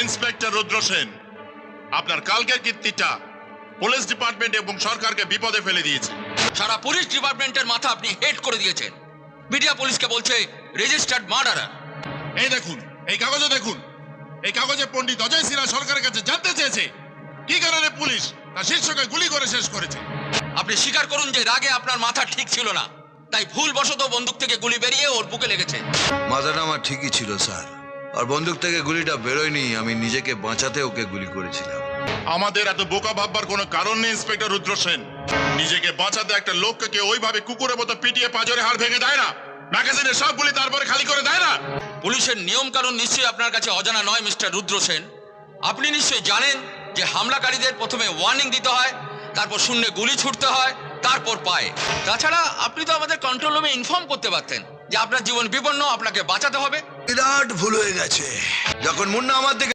Inspector রুদ্র সেন, আপনার কালকের কীর্তিটা police department এবং সরকারকে বিপদে ফেলে দিয়েছে। সারা পুলিশ ডিপার্টমেন্টের মাথা আপনি হেড করে দিয়েছেন। মিডিয়া পুলিশকে বলছে রেজিস্টার্ড মার্ডারার। এই দেখুন, এই কাগজে দেখুন, এই কাগজে পণ্ডিত অজয় সিনহা সরকারের কাছে জানতে চেয়েছে কি কারণে পুলিশ তার শীর্ষকে গুলি করে শেষ করেছে। আপনি স্বীকার করুন যে রাগে আপনার মাথা ঠিক ছিল না, তাই ভুলবশত বন্দুক থেকে গুলি বেরিয়ে ওর বুকে লেগেছে। মাথাটা আমার ঠিকই ছিল স্যার, আর বন্দুক থেকে গুলিটা বেরোয়নি, আমি নিজেকে বাঁচাতে ওকে গুলি করেছিলাম। আমাদের এত বোকা ভাববার কোনো কারণ নেই ইন্সপেক্টর রুদ্র সেন। নিজেকে বাঁচাতে একটা লোককে কেউ ওইভাবে কুকুরের মতো পিটিয়ে পাঁজরে হাড় ভেঙে দেয় না, ম্যাগাজিনের সব গুলি তারপরে খালি করে দেয় না। পুলিশের নিয়ম কানুন নিশ্চয়ই আপনার কাছে অজানা নয় মিস্টার রুদ্র সেন। আপনি নিশ্চয়ই জানেন যে হামলাকারীদের প্রথমে ওয়ার্নিং দিতে হয়, তারপর শূন্যে গুলি ছুটতে হয়, তারপর পায়ে। তাছাড়া আপনি তো আমাদের কন্ট্রোল রুমে ইনফর্ম করতে পারতেন যে আপনার জীবন বিপন্ন, আপনাকে বাঁচাতে হবে। বিরাট ভুল হয়ে গেছে। যখন মুন্না আমার দিকে